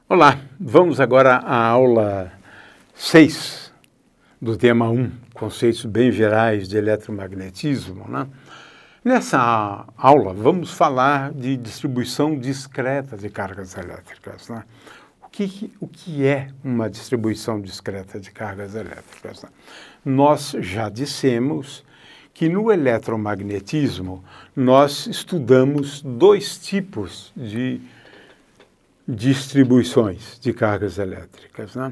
Olá, vamos agora à aula 6 do tema 1, conceitos bem gerais de eletromagnetismo, né? Nessa aula vamos falar de distribuição discreta de cargas elétricas, né? O que é uma distribuição discreta de cargas elétricas, né? Nós já dissemos que no eletromagnetismo nós estudamos dois tipos de distribuições de cargas elétricas, né?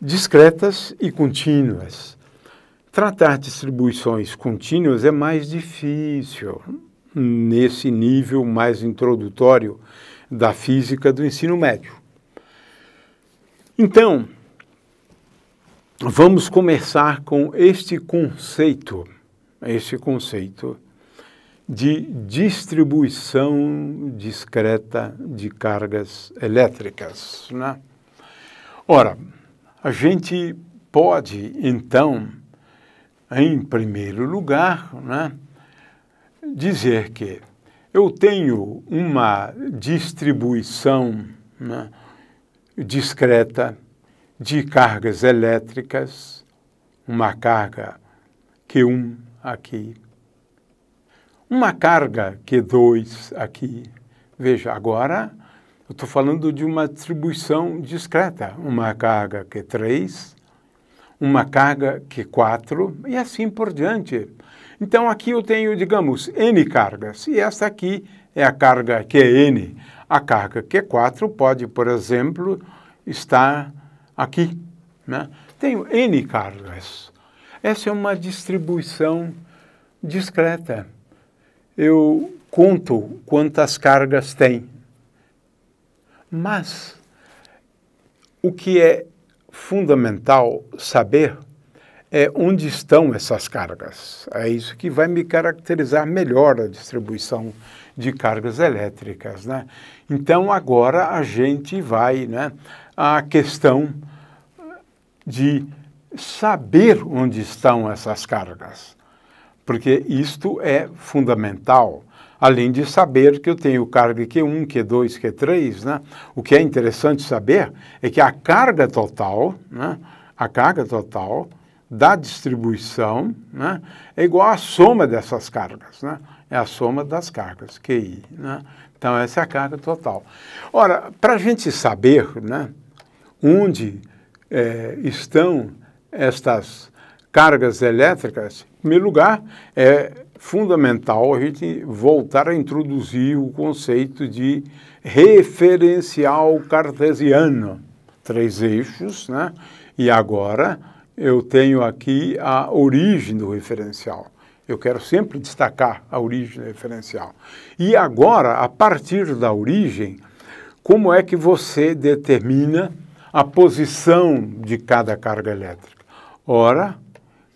Discretas e contínuas. Tratar distribuições contínuas é mais difícil nesse nível mais introdutório da física do ensino médio. Então, vamos começar com este conceito de distribuição discreta de cargas elétricas, né? Ora, a gente pode, então, em primeiro lugar, né, dizer que eu tenho uma distribuição, né, discreta de cargas elétricas, uma carga Q1 aqui, uma carga Q2 aqui. Veja, agora eu estou falando de uma distribuição discreta, uma carga Q3, uma carga Q4 e assim por diante. Então aqui eu tenho, digamos, N cargas e esta aqui é a carga Qn. A carga Q4 pode, por exemplo, estar aqui, né? Tenho N cargas. Essa é uma distribuição discreta. Eu conto quantas cargas tem. Mas o que é fundamental saber é onde estão essas cargas. É isso que vai me caracterizar melhor a distribuição de cargas elétricas, né? Então, agora a gente vai, né, à questão de saber onde estão essas cargas, porque isto é fundamental. Além de saber que eu tenho carga Q1, Q2, Q3, né? O que é interessante saber é que a carga total, né, a carga total da distribuição, né, é igual à soma dessas cargas, né? É a soma das cargas, QI, né? Então, essa é a carga total. Ora, para a gente saber, né, onde estão estas cargas elétricas, em primeiro lugar, é fundamental a gente voltar a introduzir o conceito de referencial cartesiano. 3 eixos, né? E agora eu tenho aqui a origem do referencial. Eu quero sempre destacar a origem do referencial. E agora, a partir da origem, como é que você determina a posição de cada carga elétrica? Ora,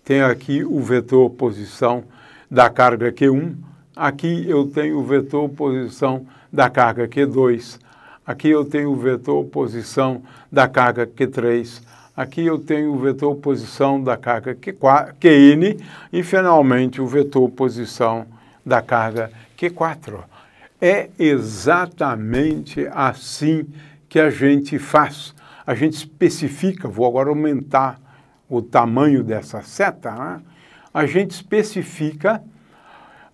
tenho aqui o vetor posição da carga Q1, aqui eu tenho o vetor posição da carga Q2, aqui eu tenho o vetor posição da carga Q3, aqui eu tenho o vetor posição da carga Qn e, finalmente, o vetor posição da carga Q4. É exatamente assim que a gente faz. A gente especifica, vou agora aumentar o tamanho dessa seta, né? A gente especifica,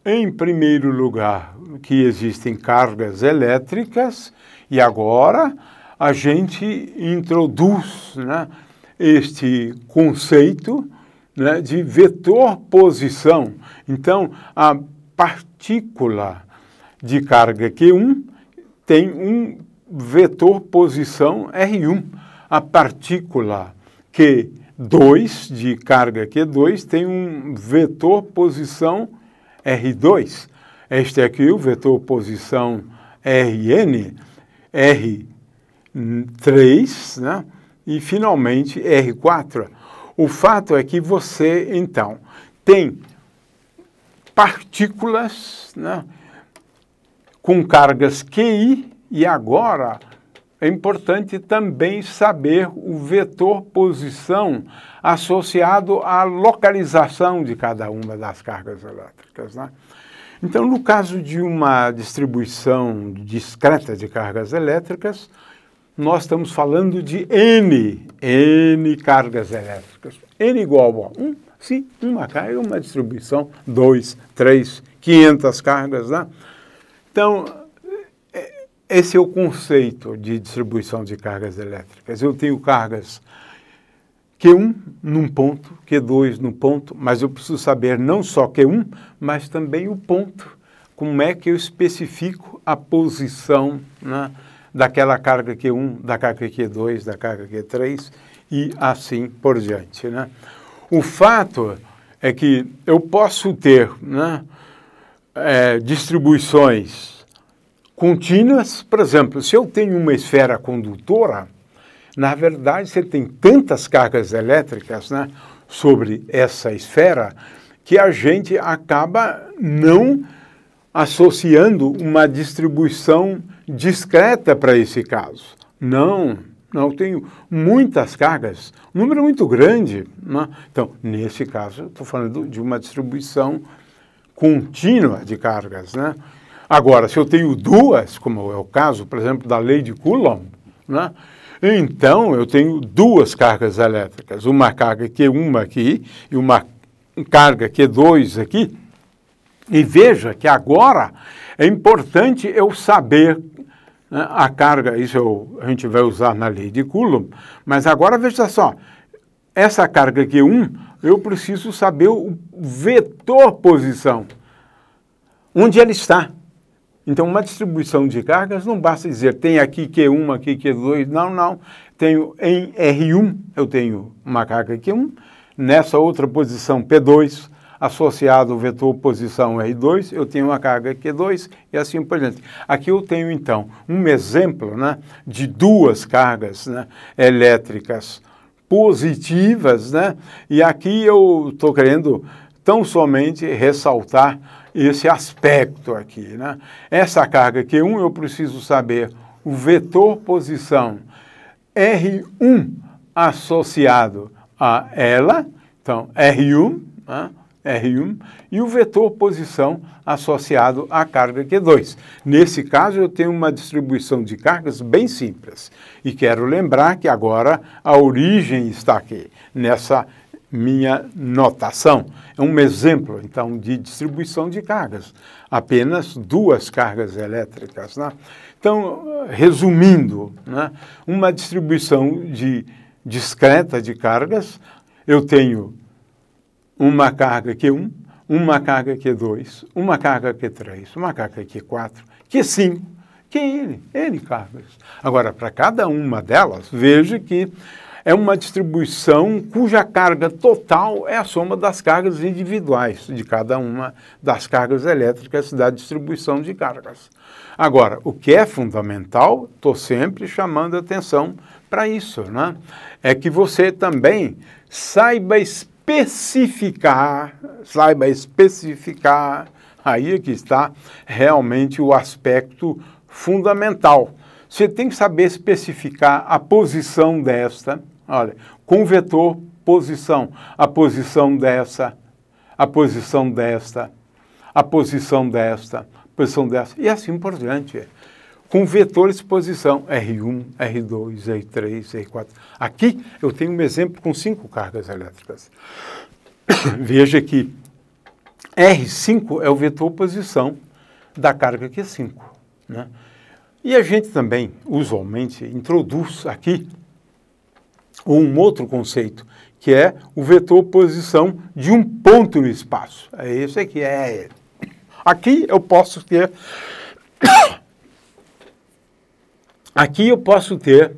em primeiro lugar, que existem cargas elétricas e agora a gente introduz, né, este conceito, né, de vetor posição. Então, a partícula de carga Q1 tem um vetor posição R1. A partícula Q2 de carga Q2 tem um vetor posição R2. Este aqui, o vetor posição Rn, R3, né? E, finalmente, R4. O fato é que você, então, tem partículas, né, com cargas QI e agora é importante também saber o vetor posição associado à localização de cada uma das cargas elétricas, né? Então, no caso de uma distribuição discreta de cargas elétricas, nós estamos falando de N cargas elétricas. N igual a 1, sim, uma carga, uma distribuição, 2, 3, 500 cargas, né? Então, esse é o conceito de distribuição de cargas elétricas. Eu tenho cargas Q1 num ponto, Q2 num ponto, mas eu preciso saber não só Q1, mas também o ponto. Como é que eu especifico a posição, né, daquela carga Q1, da carga Q2, da carga Q3 e assim por diante, né? O fato é que eu posso ter, né, distribuições contínuas. Por exemplo, se eu tenho uma esfera condutora, na verdade você tem tantas cargas elétricas, né, sobre essa esfera que a gente acaba não associando uma distribuição discreta para esse caso. Não, eu tenho muitas cargas, um número muito grande, né? Então, nesse caso, eu estou falando de uma distribuição contínua de cargas, né? Agora, se eu tenho duas, como é o caso, por exemplo, da lei de Coulomb, né? Então eu tenho duas cargas elétricas, uma carga Q1 aqui e uma carga Q2 aqui. E veja que agora é importante eu saber, né, a carga, isso a gente vai usar na lei de Coulomb, mas agora veja só, essa carga Q1, eu preciso saber o vetor posição, onde ela está. Então, uma distribuição de cargas não basta dizer, tem aqui Q1, aqui Q2, não. Tenho em R1, eu tenho uma carga Q1, nessa outra posição P2, associado ao vetor posição R2, eu tenho uma carga Q2 e assim por diante. Aqui eu tenho, então, um exemplo, né, de duas cargas, né, elétricas positivas, né, e aqui eu estou querendo tão somente ressaltar esse aspecto aqui, né? Essa carga Q1 eu preciso saber o vetor posição R1 associado a ela, então R1, né? R1, e o vetor posição associado à carga Q2. Nesse caso, eu tenho uma distribuição de cargas bem simples. E quero lembrar que agora a origem está aqui, nessa minha notação. É um exemplo, então, de distribuição de cargas. Apenas duas cargas elétricas, né? Então, resumindo, né, uma distribuição discreta de cargas, eu tenho uma carga Q1, uma carga Q2, uma carga Q3, uma carga Q4, Q5, N cargas. Agora, para cada uma delas, veja que é uma distribuição cuja carga total é a soma das cargas individuais de cada uma das cargas elétricas da distribuição de cargas. Agora, o que é fundamental, estou sempre chamando a atenção para isso, né? É que você também saiba especificar, aí é que está realmente o aspecto fundamental. Você tem que saber especificar a posição desta, olha, com vetor posição, a posição dessa, a posição desta, a posição desta, a posição desta, e assim por diante. Com vetores de posição, R1, R2, R3, R4. Aqui eu tenho um exemplo com 5 cargas elétricas. Veja que R5 é o vetor posição da carga Q5, né? E a gente também, usualmente, introduz aqui um outro conceito, que é o vetor posição de um ponto no espaço. É esse aqui, é. Aqui eu posso ter... Aqui eu posso ter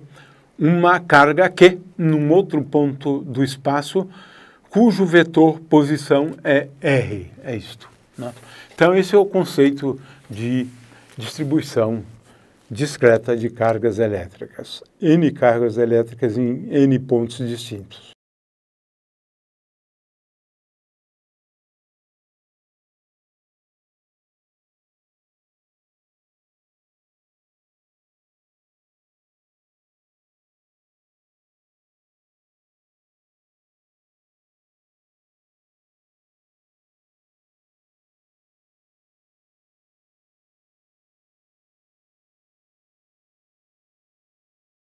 uma carga Q num outro ponto do espaço, cujo vetor posição é R, é isto, né? Então, esse é o conceito de distribuição discreta de cargas elétricas. N cargas elétricas em N pontos distintos.